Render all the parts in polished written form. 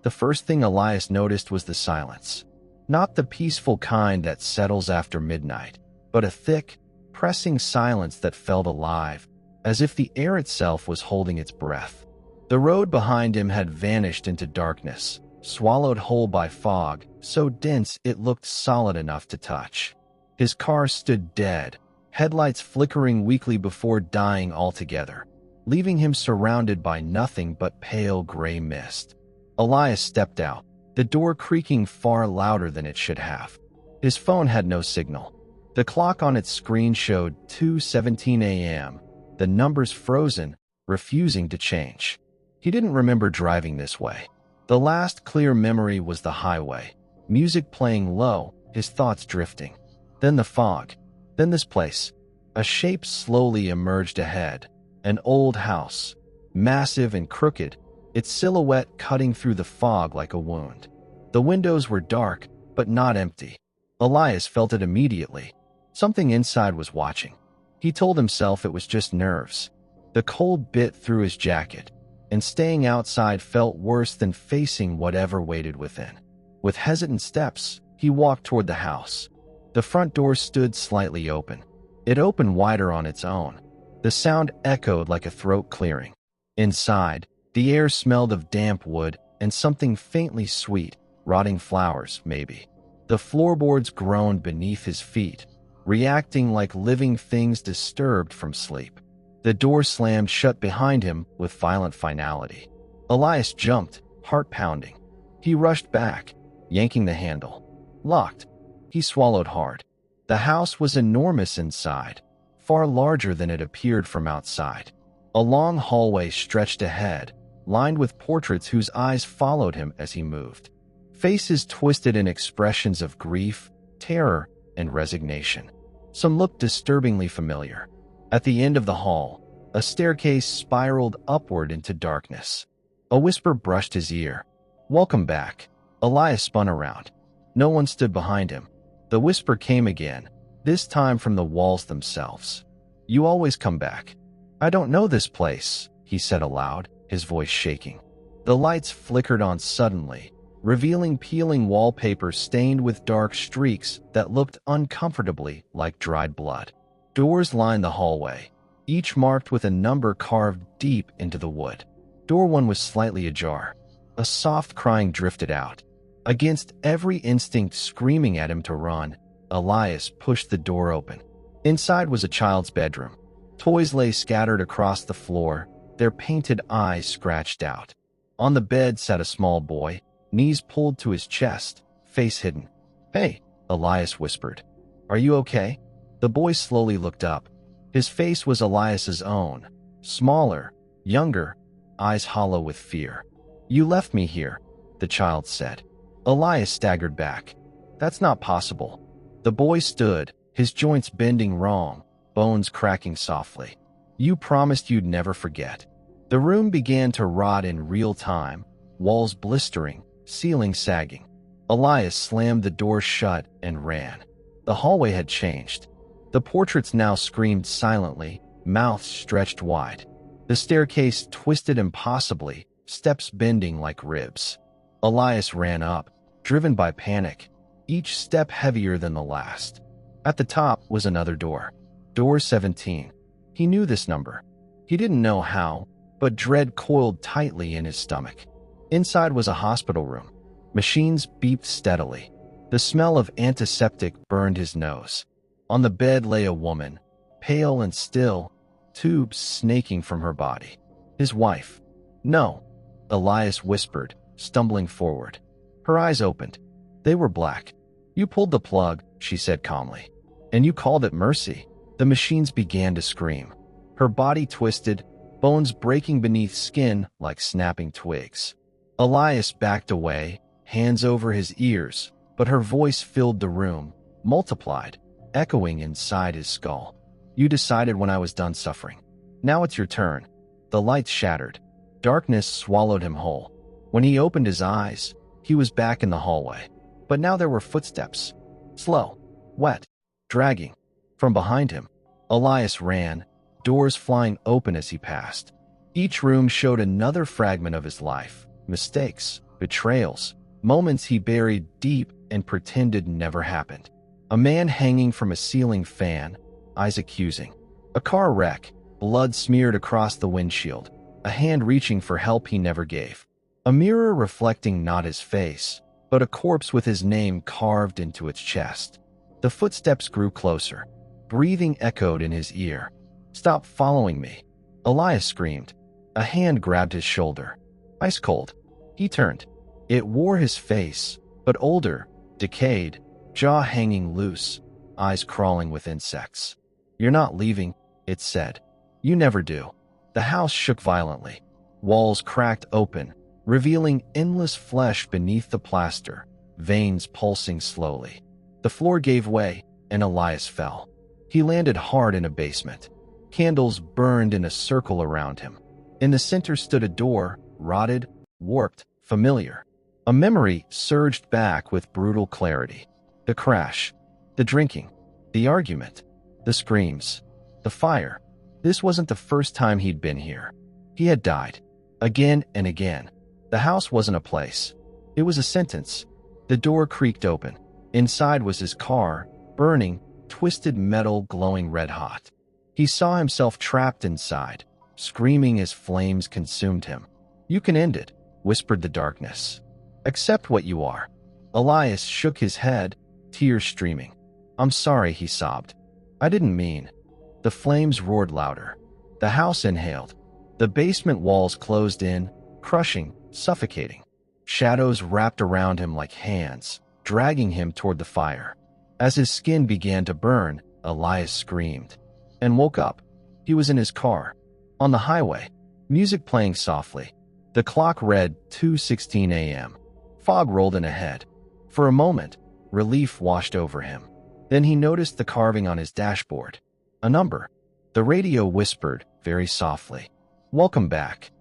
The first thing Elias noticed was the silence. Not the peaceful kind that settles after midnight, but a thick, pressing silence that felt alive, as if the air itself was holding its breath. The road behind him had vanished into darkness, swallowed whole by fog, so dense it looked solid enough to touch. His car stood dead, headlights flickering weakly before dying altogether, leaving him surrounded by nothing but pale gray mist. Elias stepped out, the door creaking far louder than it should have. His phone had no signal. The clock on its screen showed 2:17 a.m., the numbers frozen, refusing to change. He didn't remember driving this way. The last clear memory was the highway, music playing low, his thoughts drifting. Then the fog. Then this place. A shape slowly emerged ahead. An old house, massive and crooked, its silhouette cutting through the fog like a wound. The windows were dark, but not empty. Elias felt it immediately. Something inside was watching. He told himself it was just nerves. The cold bit through his jacket, and staying outside felt worse than facing whatever waited within. With hesitant steps, he walked toward the house. The front door stood slightly open. It opened wider on its own. The sound echoed like a throat clearing. Inside, the air smelled of damp wood and something faintly sweet, rotting flowers, maybe. The floorboards groaned beneath his feet, reacting like living things disturbed from sleep. The door slammed shut behind him with violent finality. Elias jumped, heart pounding. He rushed back, yanking the handle. Locked. He swallowed hard. The house was enormous inside, far larger than it appeared from outside. A long hallway stretched ahead, lined with portraits whose eyes followed him as he moved. Faces twisted in expressions of grief, terror, and resignation. Some looked disturbingly familiar. At the end of the hall, a staircase spiraled upward into darkness. A whisper brushed his ear. "Welcome back." Elias spun around. No one stood behind him. The whisper came again, this time from the walls themselves. "You always come back." "I don't know this place," he said aloud, his voice shaking. The lights flickered on suddenly, revealing peeling wallpaper stained with dark streaks that looked uncomfortably like dried blood. Doors lined the hallway, each marked with a number carved deep into the wood. Door 1 was slightly ajar. A soft crying drifted out. Against every instinct screaming at him to run, Elias pushed the door open. Inside was a child's bedroom. Toys lay scattered across the floor, their painted eyes scratched out. On the bed sat a small boy, knees pulled to his chest, face hidden. "Hey," Elias whispered. "Are you okay?" The boy slowly looked up. His face was Elias's own, smaller, younger, eyes hollow with fear. "You left me here," the child said. Elias staggered back. "That's not possible." The boy stood, his joints bending wrong, bones cracking softly. "You promised you'd never forget." The room began to rot in real time, walls blistering, ceiling sagging. Elias slammed the door shut and ran. The hallway had changed. The portraits now screamed silently, mouths stretched wide. The staircase twisted impossibly, steps bending like ribs. Elias ran up, driven by panic, each step heavier than the last. At the top was another door. Door 17. He knew this number. He didn't know how, but dread coiled tightly in his stomach. Inside was a hospital room. Machines beeped steadily. The smell of antiseptic burned his nose. On the bed lay a woman, pale and still, tubes snaking from her body. His wife. "No," Elias whispered, stumbling forward. Her eyes opened. They were black. "You pulled the plug," she said calmly. "And you called it mercy." The machines began to scream. Her body twisted, bones breaking beneath skin like snapping twigs. Elias backed away, hands over his ears, but her voice filled the room, multiplied, echoing inside his skull. "You decided when I was done suffering. Now it's your turn." The lights shattered. Darkness swallowed him whole. When he opened his eyes, he was back in the hallway. But now there were footsteps. Slow, wet, dragging. From behind him, Elias ran, doors flying open as he passed. Each room showed another fragment of his life, mistakes, betrayals, moments he buried deep and pretended never happened. A man hanging from a ceiling fan, eyes accusing. A car wreck, blood smeared across the windshield. A hand reaching for help he never gave. A mirror reflecting not his face, but a corpse with his name carved into its chest. The footsteps grew closer. Breathing echoed in his ear. "Stop following me," Elias screamed. A hand grabbed his shoulder. Ice cold. He turned. It wore his face, but older, decayed, jaw hanging loose, eyes crawling with insects. "You're not leaving," it said. "You never do." The house shook violently. Walls cracked open, revealing endless flesh beneath the plaster, veins pulsing slowly. The floor gave way, and Elias fell. He landed hard in a basement. Candles burned in a circle around him. In the center stood a door, rotted, warped, familiar. A memory surged back with brutal clarity. The crash, the drinking, the argument, the screams, the fire. This wasn't the first time he'd been here. He had died. Again and again. The house wasn't a place. It was a sentence. The door creaked open. Inside was his car, burning, twisted metal glowing red hot. He saw himself trapped inside, screaming as flames consumed him. "You can end it," whispered the darkness. "Accept what you are." Elias shook his head, tears streaming. "I'm sorry," he sobbed. "I didn't mean." The flames roared louder. The house inhaled. The basement walls closed in, crushing, suffocating. Shadows wrapped around him like hands, dragging him toward the fire. As his skin began to burn, Elias screamed and woke up. He was in his car, on the highway, music playing softly. The clock read 2:16 a.m. Fog rolled in ahead. For a moment, relief washed over him. Then he noticed the carving on his dashboard. A number. The radio whispered, very softly, "Welcome back."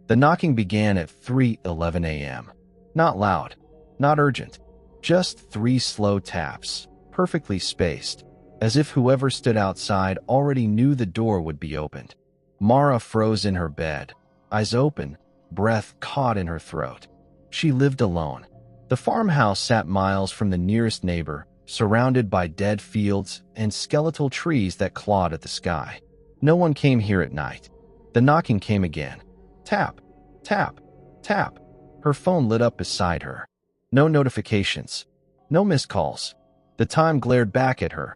The knocking began at 3:11 a.m. Not loud, not urgent, just 3 slow taps, perfectly spaced, as if whoever stood outside already knew the door would be opened. Mara froze in her bed, eyes open, breath caught in her throat. She lived alone. The farmhouse sat miles from the nearest neighbor, surrounded by dead fields and skeletal trees that clawed at the sky. No one came here at night. The knocking came again. Tap, tap, tap. Her phone lit up beside her. No notifications. No missed calls. The time glared back at her.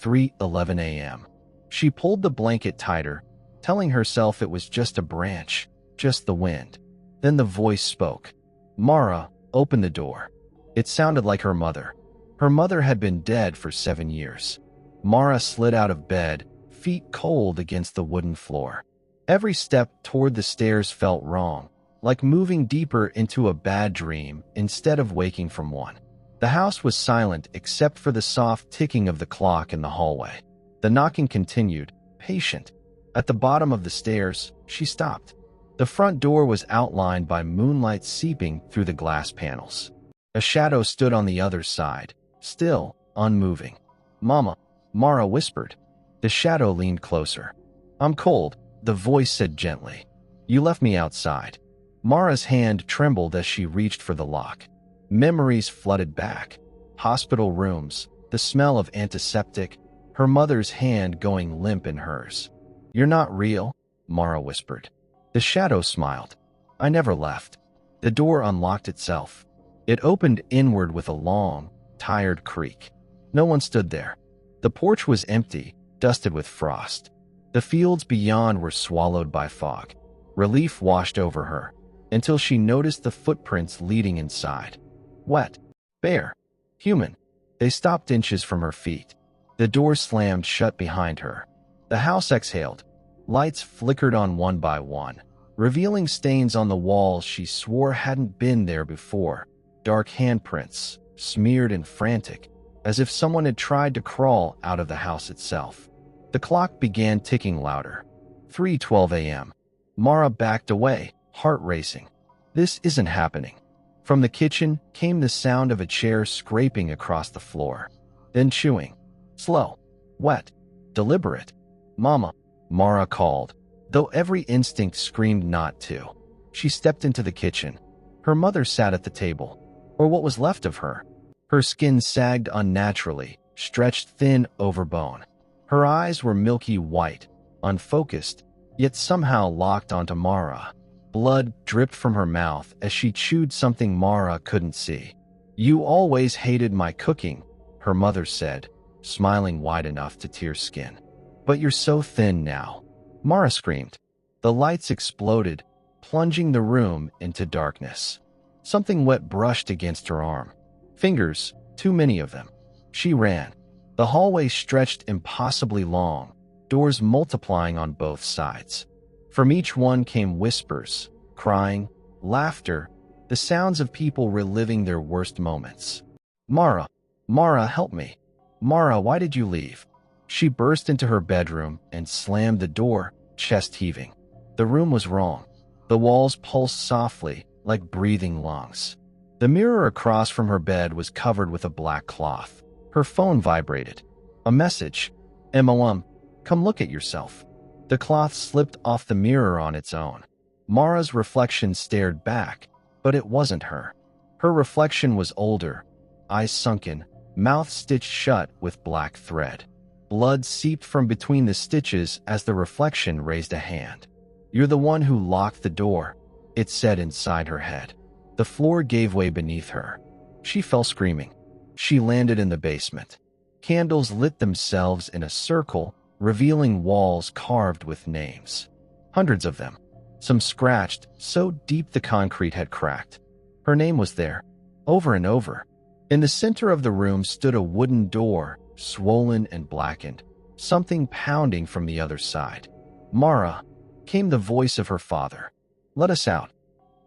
3:11 a.m. She pulled the blanket tighter, telling herself it was just a branch, just the wind. Then the voice spoke. "Mara, open the door." It sounded like her mother. Her mother had been dead for 7 years. Mara slid out of bed, feet cold against the wooden floor. Every step toward the stairs felt wrong, like moving deeper into a bad dream instead of waking from one. The house was silent except for the soft ticking of the clock in the hallway. The knocking continued, patient. At the bottom of the stairs, she stopped. The front door was outlined by moonlight seeping through the glass panels. A shadow stood on the other side, still, unmoving. "Mama," Mara whispered. The shadow leaned closer. "I'm cold," the voice said gently. "You left me outside." Mara's hand trembled as she reached for the lock. Memories flooded back. Hospital rooms, the smell of antiseptic, her mother's hand going limp in hers. "You're not real," Mara whispered. The shadow smiled. "I never left." The door unlocked itself. It opened inward with a long, tired creak. No one stood there. The porch was empty, dusted with frost. The fields beyond were swallowed by fog. Relief washed over her, until she noticed the footprints leading inside. Wet, bare, human. They stopped inches from her feet. The door slammed shut behind her. The house exhaled. Lights flickered on one by one, revealing stains on the walls she swore hadn't been there before. Dark handprints, smeared and frantic, as if someone had tried to crawl out of the house itself. The clock began ticking louder. 3:12 a.m. Mara backed away, heart racing. This isn't happening. From the kitchen came the sound of a chair scraping across the floor. Then chewing. Slow, wet, deliberate. "Mama," Mara called, though every instinct screamed not to. She stepped into the kitchen. Her mother sat at the table, or what was left of her. Her skin sagged unnaturally, stretched thin over bone. Her eyes were milky white, unfocused, yet somehow locked onto Mara. Blood dripped from her mouth as she chewed something Mara couldn't see. "You always hated my cooking," her mother said, smiling wide enough to tear skin. "But you're so thin now." Mara screamed. The lights exploded, plunging the room into darkness. Something wet brushed against her arm. Fingers, too many of them. She ran. The hallway stretched impossibly long, doors multiplying on both sides. From each one came whispers, crying, laughter, the sounds of people reliving their worst moments. "Mara, Mara, help me. Mara, why did you leave?" She burst into her bedroom and slammed the door, chest heaving. The room was wrong. The walls pulsed softly, like breathing lungs. The mirror across from her bed was covered with a black cloth. Her phone vibrated. A message. "MOM, come look at yourself." The cloth slipped off the mirror on its own. Mara's reflection stared back, but it wasn't her. Her reflection was older, eyes sunken, mouth stitched shut with black thread. Blood seeped from between the stitches as the reflection raised a hand. "You're the one who locked the door," it said inside her head. The floor gave way beneath her. She fell screaming. She landed in the basement. Candles lit themselves in a circle, revealing walls carved with names. Hundreds of them. Some scratched, so deep the concrete had cracked. Her name was there, over and over. In the center of the room stood a wooden door, swollen and blackened, something pounding from the other side. "Mara," came the voice of her father. "Let us out."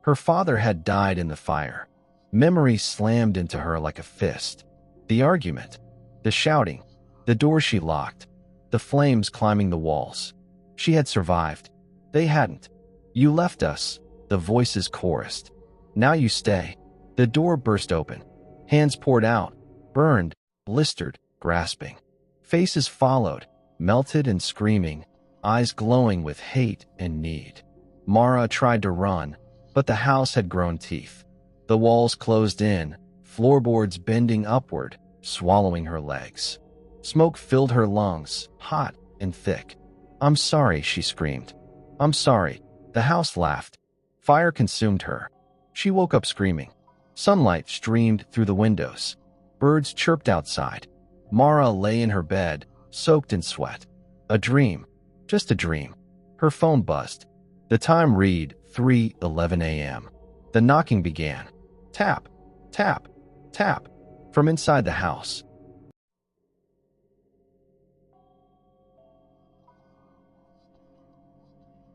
Her father had died in the fire. Memory slammed into her like a fist. The argument, the shouting, the door she locked, the flames climbing the walls. She had survived. They hadn't. "You left us," the voices chorused. "Now you stay." The door burst open. Hands poured out, burned, blistered, grasping. Faces followed, melted and screaming, eyes glowing with hate and need. Mara tried to run, but the house had grown teeth. The walls closed in, floorboards bending upward, swallowing her legs. Smoke filled her lungs, hot and thick. "I'm sorry," she screamed. "I'm sorry." The house laughed. Fire consumed her. She woke up screaming. Sunlight streamed through the windows. Birds chirped outside. Mara lay in her bed, soaked in sweat. A dream. Just a dream. Her phone buzzed. The time read 3:11 a.m. The knocking began. Tap, tap, tap, from inside the house.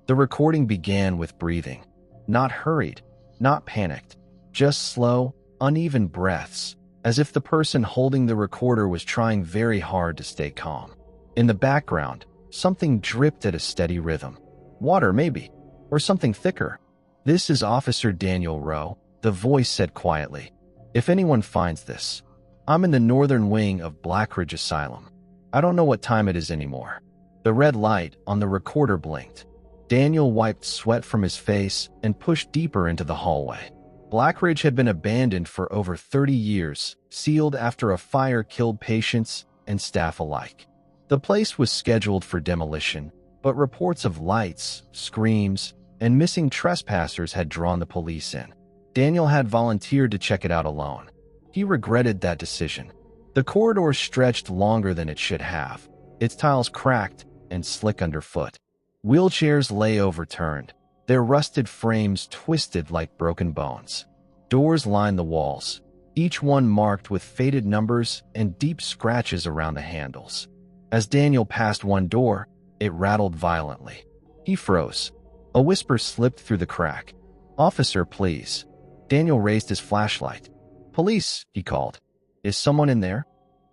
The recording began with breathing. Not hurried, not panicked, just slow, uneven breaths, as if the person holding the recorder was trying very hard to stay calm. In the background, something dripped at a steady rhythm. Water, maybe, or something thicker. "This is Officer Daniel Rowe," the voice said quietly. "If anyone finds this, I'm in the northern wing of Blackridge Asylum. I don't know what time it is anymore." The red light on the recorder blinked. Daniel wiped sweat from his face and pushed deeper into the hallway. Blackridge had been abandoned for over 30 years, sealed after a fire killed patients and staff alike. The place was scheduled for demolition, but reports of lights, screams, and missing trespassers had drawn the police in. Daniel had volunteered to check it out alone. He regretted that decision. The corridor stretched longer than it should have, its tiles cracked and slick underfoot. Wheelchairs lay overturned, their rusted frames twisted like broken bones. Doors lined the walls, each one marked with faded numbers and deep scratches around the handles. As Daniel passed one door, it rattled violently. He froze. A whisper slipped through the crack. "Officer, please." Daniel raised his flashlight. "Police," he called. "Is someone in there?"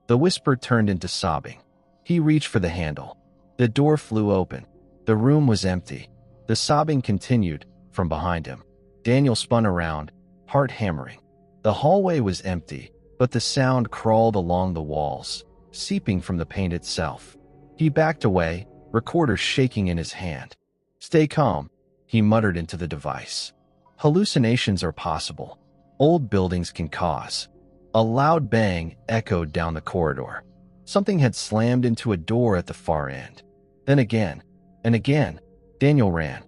The whisper turned into sobbing. He reached for the handle. The door flew open. The room was empty. The sobbing continued from behind him. Daniel spun around, heart hammering. The hallway was empty, but the sound crawled along the walls, seeping from the paint itself. He backed away, recorder shaking in his hand. "Stay calm," he muttered into the device. "Hallucinations are possible. Old buildings can cause." A loud bang echoed down the corridor. Something had slammed into a door at the far end. Then again, and again, Daniel ran.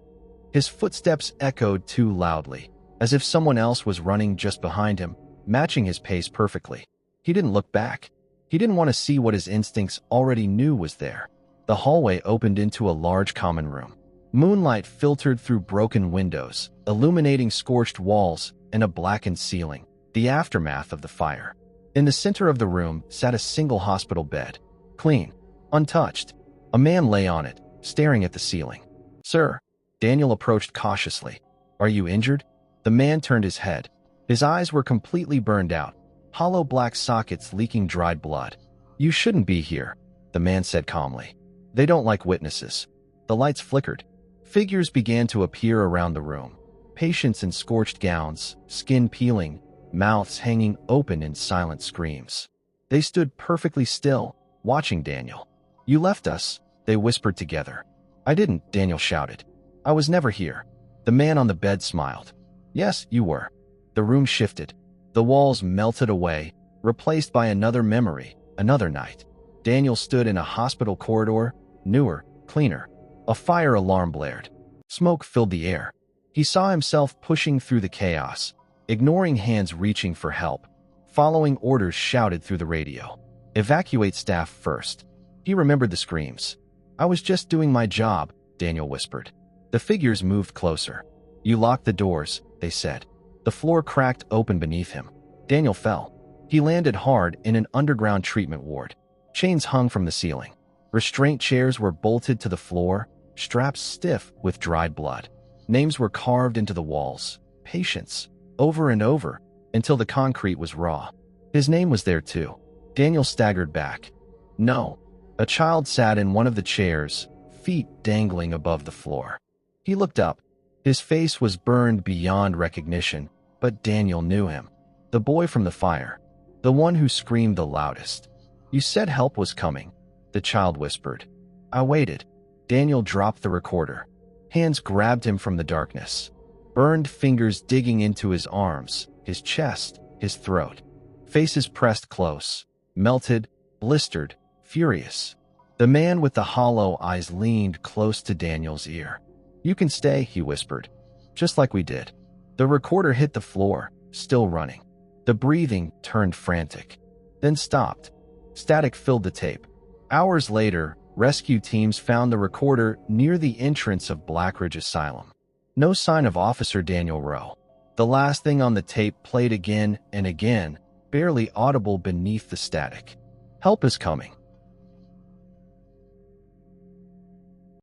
His footsteps echoed too loudly, as if someone else was running just behind him, matching his pace perfectly. He didn't look back. He didn't want to see what his instincts already knew was there. The hallway opened into a large common room. Moonlight filtered through broken windows, illuminating scorched walls and a blackened ceiling, the aftermath of the fire. In the center of the room sat a single hospital bed, clean, untouched. A man lay on it, staring at the ceiling. "Sir," Daniel approached cautiously. "Are you injured?" The man turned his head. His eyes were completely burned out, hollow black sockets leaking dried blood. "You shouldn't be here," the man said calmly. "They don't like witnesses." The lights flickered. Figures began to appear around the room. Patients in scorched gowns, skin peeling, mouths hanging open in silent screams. They stood perfectly still, watching Daniel. "You left us," they whispered together. "I didn't," Daniel shouted. "I was never here." The man on the bed smiled. "Yes, you were." The room shifted. The walls melted away, replaced by another memory, another night. Daniel stood in a hospital corridor, newer, cleaner. A fire alarm blared. Smoke filled the air. He saw himself pushing through the chaos, ignoring hands reaching for help, following orders shouted through the radio. "Evacuate staff first." He remembered the screams. "I was just doing my job," Daniel whispered. The figures moved closer. "You locked the doors," they said. The floor cracked open beneath him. Daniel fell. He landed hard in an underground treatment ward. Chains hung from the ceiling. Restraint chairs were bolted to the floor, straps stiff with dried blood. Names were carved into the walls. Patience. Over and over, until the concrete was raw. His name was there too. Daniel staggered back. No. A child sat in one of the chairs, feet dangling above the floor. He looked up. His face was burned beyond recognition, but Daniel knew him. The boy from the fire. The one who screamed the loudest. "You said help was coming," the child whispered. "I waited." Daniel dropped the recorder. Hands grabbed him from the darkness. Burned fingers digging into his arms, his chest, his throat. Faces pressed close, melted, blistered, furious. The man with the hollow eyes leaned close to Daniel's ear. "You can stay," he whispered. "Just like we did." The recorder hit the floor, still running. The breathing turned frantic, then stopped. Static filled the tape. Hours later, rescue teams found the recorder near the entrance of Blackridge Asylum. No sign of Officer Daniel Rowe. The last thing on the tape played again and again, barely audible beneath the static. "Help is coming."